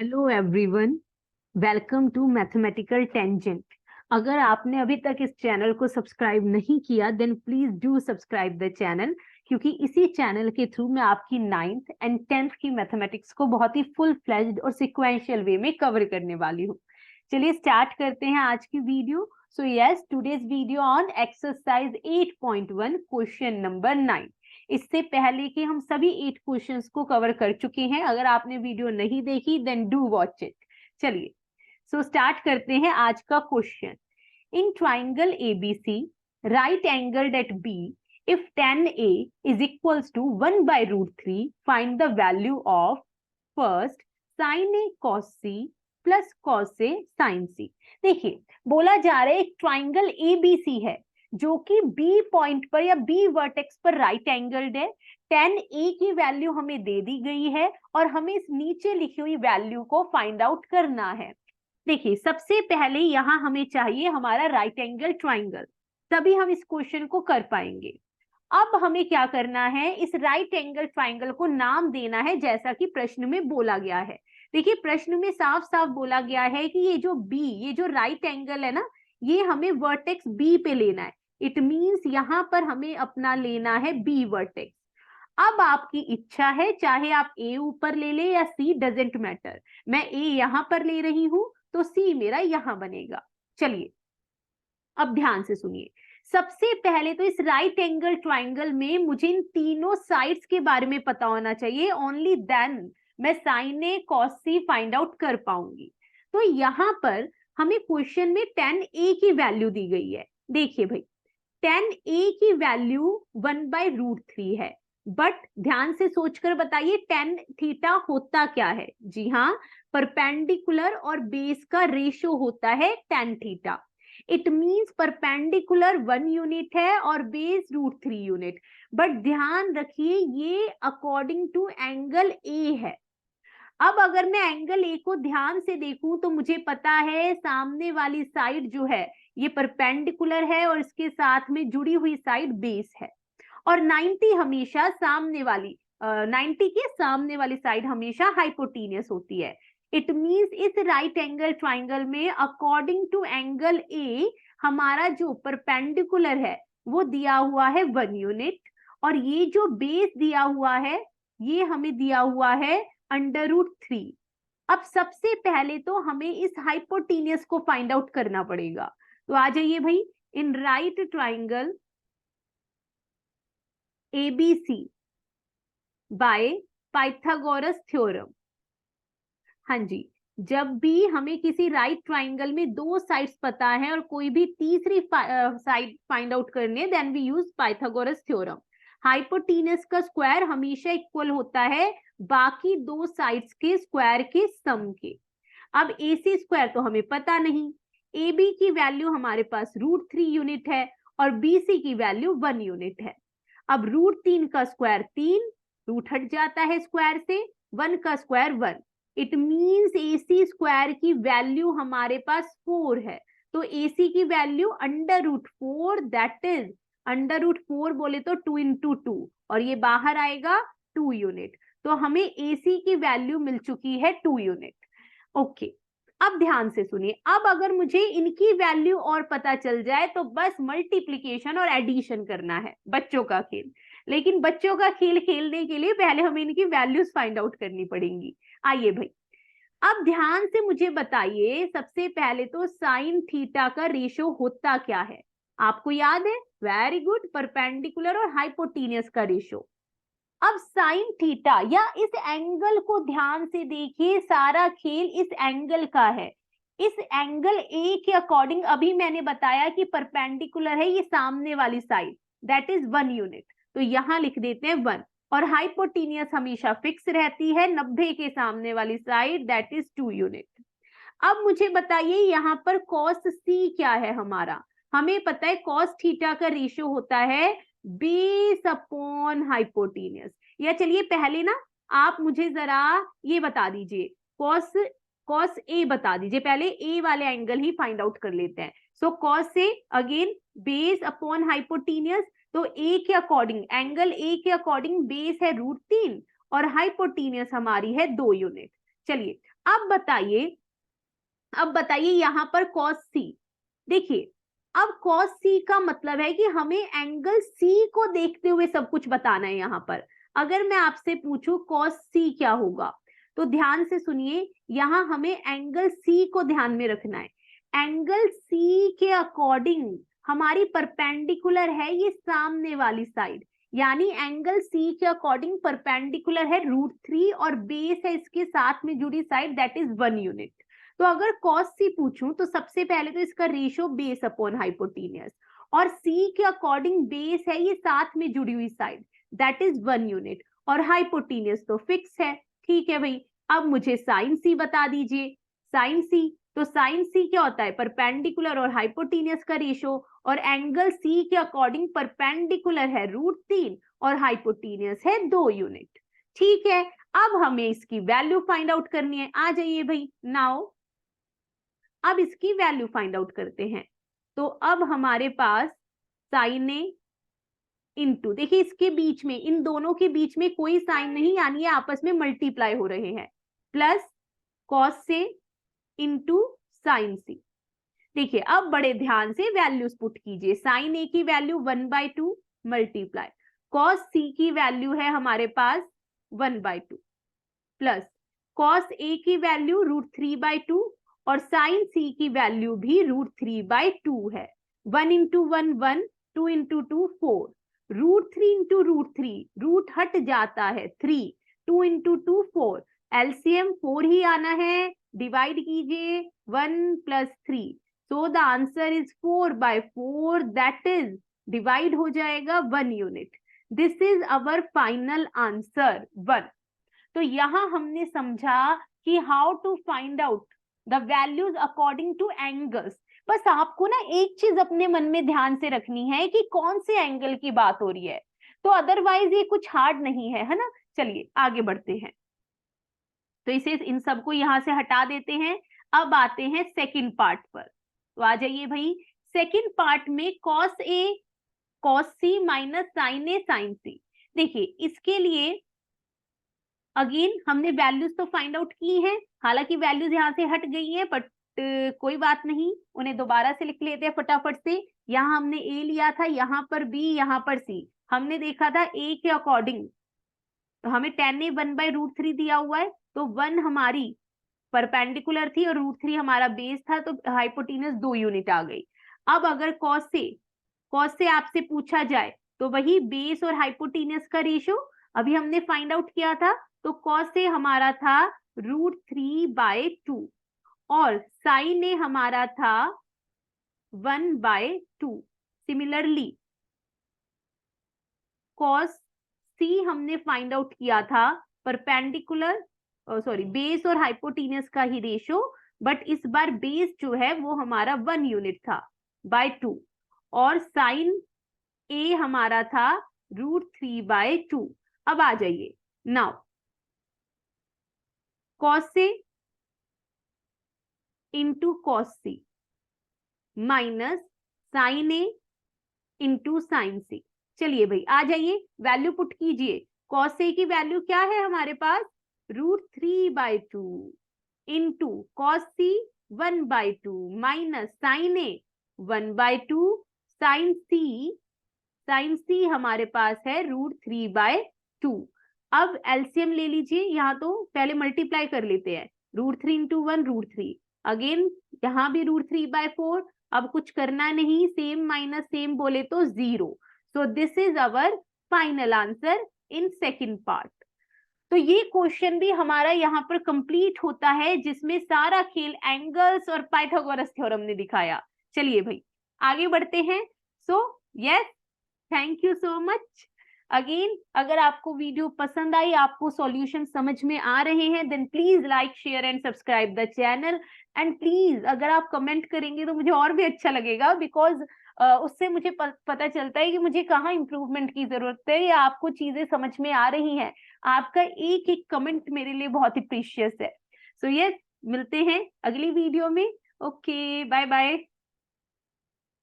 Hello everyone, welcome to mathematical tangent. अगर आपने अभी तक इस चैनल को सब्सक्राइब नहीं किया then please do subscribe the channel, क्योंकि इसी चैनल के थ्रू मैं आपकी 9th एंड 10th की मैथमेटिक्स को बहुत ही फुल फ्लेज्ड और सिक्वेंशियल वे में कवर करने वाली हूँ। चलिए स्टार्ट करते हैं आज की video. So yes, today's video on exercise 8.1 question number 9। इससे पहले कि हम सभी 8 क्वेश्चंस को कवर कर चुके हैं। अगर आपने वीडियो नहीं देखी देन डू वॉच इट। चलिए सो स्टार्ट करते हैं आज का question. In triangle ABC right angled at B, if tan A is equals to 1/√3, find the value of first sin A cos C plus cos A sin C। देखिए, बोला जा रहा है एक ट्राइंगल ABC है जो कि बी पॉइंट पर या बी वर्टेक्स पर राइट एंगल्ड है। tan A की वैल्यू हमें दे दी गई है और हमें इस नीचे लिखी हुई वैल्यू को फाइंड आउट करना है। देखिए, सबसे पहले यहां हमें चाहिए हमारा राइट एंगल ट्राइंगल, तभी हम इस क्वेश्चन को कर पाएंगे। अब हमें क्या करना है, इस राइट एंगल ट्राइंगल को नाम देना है जैसा कि प्रश्न में बोला गया है। देखिए, प्रश्न में साफ साफ बोला गया है कि ये जो राइट एंगल है ना, ये हमें वर्टेक्स बी पे लेना है। इट मींस यहां पर हमें अपना लेना है बी वर्टेक्स। अब आपकी इच्छा है, चाहे आप ए ऊपर ले ले या सी, डजेंट मैटर। मैं ए यहां पर ले रही हूं तो सी मेरा यहां बनेगा। चलिए अब ध्यान से सुनिए। सबसे पहले तो इस राइट एंगल ट्राइंगल में मुझे इन तीनों साइड्स के बारे में पता होना चाहिए, ओनली देन मैं साइन ए कॉस सी फाइंड आउट कर पाऊंगी। तो यहां पर हमें क्वेश्चन में tan A की वैल्यू दी गई है। देखिए भाई, tan A की वैल्यू 1/√3 है, बट ध्यान से सोचकर बताइए tan थीटा होता क्या है। जी हाँ, परपेंडिकुलर और बेस का रेशो होता है tan theta. It means perpendicular 1 unit है और बेस √3 यूनिट। बट ध्यान रखिए, ये अकॉर्डिंग टू एंगल ए है। अब अगर मैं एंगल ए को ध्यान से देखूं तो मुझे पता है सामने वाली साइड जो है ये परपेंडिकुलर है और इसके साथ में जुड़ी हुई साइड बेस है। और 90 हमेशा सामने वाली 90 के सामने वाली साइड हमेशा हाइपोटेनियस होती है। इट मींस इस राइट एंगल ट्राइंगल में अकॉर्डिंग टू एंगल ए हमारा जो परपेंडिकुलर है वो दिया हुआ है 1 यूनिट, और ये जो बेस दिया हुआ है ये हमें दिया हुआ है √3। अब सबसे पहले तो हमें इस हाइपोटेनियस को फाइंड आउट करना पड़ेगा। तो आ जाइए भाई, in right triangle ABC by Pythagoras theorem. हाँ जी, जब भी हमें किसी राइट ट्राइंगल में दो साइड्स पता है और कोई भी तीसरी साइड फाइंड आउट करनी है then we use Pythagoras theorem. Hypotenuse का स्क्वायर हमेशा इक्वल होता है बाकी दो साइड्स के स्क्वायर के सम के। अब AC स्क्वायर तो हमें पता नहीं, AB की वैल्यू हमारे पास √3 यूनिट है और BC की वैल्यू 1 यूनिट है। अब √3 का स्क्वायर 3, रूट हट जाता है स्क्वायर से, 1 का square 1। It means AC square की वैल्यू हमारे पास 4 है। तो AC की वैल्यू √4, दैट इज √4 बोले तो 2 × 2, और ये बाहर आएगा 2 यूनिट। तो हमें AC की वैल्यू मिल चुकी है 2 यूनिट। ओके, अब ध्यान से सुनिए। अब अगर मुझे इनकी वैल्यू और पता चल जाए तो बस मल्टीप्लिकेशन और एडिशन करना है, बच्चों का खेल। लेकिन बच्चों का खेल खेलने के लिए पहले हमें इनकी वैल्यूज फाइंड आउट करनी पड़ेंगी। आइए भाई, अब ध्यान से मुझे बताइए, सबसे पहले तो साइन थीटा का रेशो होता क्या है? आपको याद है? वेरी गुड, परपेंडिकुलर और हाइपोटेनियस का रेशो। अब साइन थीटा या इस एंगल को ध्यान से देखिए, सारा खेल इस एंगल का है। इस एंगल ए के अकॉर्डिंग अभी मैंने बताया कि परपेंडिकुलर है ये सामने वाली साइड, दैट इज 1 यूनिट। तो यहां लिख देते हैं 1। और हाइपोटेनियस हमेशा फिक्स रहती है 90 के सामने वाली साइड, दैट इज 2 यूनिट। अब मुझे बताइए यहाँ पर कॉस सी क्या है हमारा? हमें पता है कॉस थीटा का रेशियो होता है बेस अपॉन हाइपोटेनियस। या चलिए पहले ना आप मुझे जरा ये बता दीजिए, कॉस कॉस ए बता दीजिए। पहले ए वाले एंगल ही फाइंड आउट कर लेते हैं। So cos A again base upon hypotenuse. तो ए के अकॉर्डिंग, एंगल ए के अकॉर्डिंग बेस है √3 और हाइपोटेनियस हमारी है 2 यूनिट। चलिए अब बताइए यहाँ पर cos c, देखिए अब cos c का मतलब है कि हमें एंगल c को देखते हुए सब कुछ बताना है यहाँ पर। अगर मैं आपसे पूछूं cos c क्या होगा, तो ध्यान से सुनिए, यहाँ हमें एंगल c को ध्यान में रखना है। एंगल c के अकॉर्डिंग हमारी परपेंडिकुलर है ये सामने वाली साइड, यानी एंगल c के अकॉर्डिंग परपेंडिकुलर है √3 और बेस है इसके साथ में जुड़ी साइड, दैट इज 1 यूनिट। तो अगर cos c पूछूं तो सबसे पहले तो इसका रेशियो बेस अपॉन हाइपोटेन्यूज, और c के अकॉर्डिंग बेस है ये साथ में जुड़ी हुई साइड, दैट इज 1 यूनिट, और हाइपोटेन्यूज तो फिक्स है। ठीक है भाई, अब मुझे साइन c बता दीजिए। साइन c, तो साइन c क्या होता है, परपेंडिकुलर और हाइपोटेन्यूज का रेशियो, और एंगल c के अकॉर्डिंग परपेंडिकुलर है √3 और हाइपोटेन्यूज है 2 यूनिट। ठीक है, अब हमें इसकी वैल्यू फाइंड आउट करनी है। आ जाइए भाई, नाउ अब इसकी वैल्यू फाइंड आउट करते हैं। तो अब हमारे पास साइन ए इंटू, देखिए इसके बीच में, इन दोनों के बीच में कोई साइन नहीं, यानी ये आपस में मल्टीप्लाई हो रहे हैं, प्लस कॉस से इंटू साइन सी। देखिए अब बड़े ध्यान से वैल्यूज पुट कीजिए। साइन ए की वैल्यू 1/2 मल्टीप्लाई, कॉस सी की वैल्यू है हमारे पास 1/2, प्लस कॉस ए की वैल्यू √3/2 और साइन सी की वैल्यू भी √3/2 है। 1 × 1 1, 2 × 2 4, √3 × √3, रूट हट जाता है 3, 2 × 2 4, एलसीएम 4 ही आना है, डिवाइड कीजिए 1 + 3, so the answer is 4/4, that is divide हो जाएगा 1 unit. This is our final answer 1। तो यहां हमने समझा कि how to find out the values according to angles. बस आपको ना एक चीज अपने मन में ध्यान से रखनी है कि कौन से एंगल की बात हो रही है, तो अदरवाइज ये कुछ हार्ड नहीं है, है ना। चलिए आगे बढ़ते हैं, तो इसे इन सबको यहां से हटा देते हैं। अब आते हैं सेकंड पार्ट पर, तो आ जाइए भाई। सेकंड पार्ट में cos a cos c minus sine a sine c। देखिए इसके लिए अगेन हमने वैल्यूज तो फाइंड आउट की हैं, हालांकि वैल्यूज यहाँ से हट गई हैं, बट कोई बात नहीं, उन्हें दोबारा से लिख लेते हैं फटाफट से। यहाँ हमने a लिया था, यहाँ पर b, यहाँ पर c। हमने देखा था a के अकॉर्डिंग, तो हमें tan a 1/√3 दिया हुआ है, तो 1 हमारी परपेंडिकुलर थी और √3 हमारा बेस था, तो हाइपोटेन्यूज 2 यूनिट आ गई। अब अगर cos से आपसे पूछा जाए तो वही बेस और हाइपोटेन्यूज का रेशियो अभी हमने फाइंड आउट किया था, तो cos से हमारा था √3/2 और sin ए हमारा था 1/2। सिमिलरली cos c हमने फाइंड आउट किया था परपेंडिकुलर, सॉरी बेस और हाइपोटेन्यूज का ही रेशियो, बट इस बार बेस जो है वो हमारा 1 यूनिट था /2, और साइन ए हमारा था √3/2। अब आ जाइए, नाउ cos से into cos c minus sine A into sine C. चलिए भाई आ जाइए, वैल्यू पुट कीजिए। cos a की वैल्यू क्या है हमारे पास, √3/2 into cos c 1/2 minus sine A 1/2, sine c हमारे पास है √3/2। अब एलसीएम ले लीजिए, यहाँ तो पहले मल्टीप्लाई कर लेते हैं, √3 × 1 √3, अगेन यहाँ भी √3/4। अब कुछ करना नहीं, सेम माइनस सेम बोले तो 0। So this is our final answer in second part. तो ये क्वेश्चन भी हमारा यहाँ पर कंप्लीट होता है, जिसमें सारा खेल एंगल्स और पाइथागोरस थ्योरम ने दिखाया। चलिए भाई आगे बढ़ते हैं। So yes, thank you so much. Again अगर आपको वीडियो पसंद आई, आपको सॉल्यूशन समझ में आ रहे हैं, then please like share and subscribe the channel. And please अगर आप कमेंट करेंगे तो मुझे और भी अच्छा लगेगा, बिकॉज उससे मुझे पता चलता है कि मुझे कहाँ इंप्रूवमेंट की जरूरत है या आपको चीजें समझ में आ रही हैं। आपका एक एक कमेंट मेरे लिए बहुत ही प्रीशियस है। सो यस, मिलते हैं अगली वीडियो में। Okay, bye bye.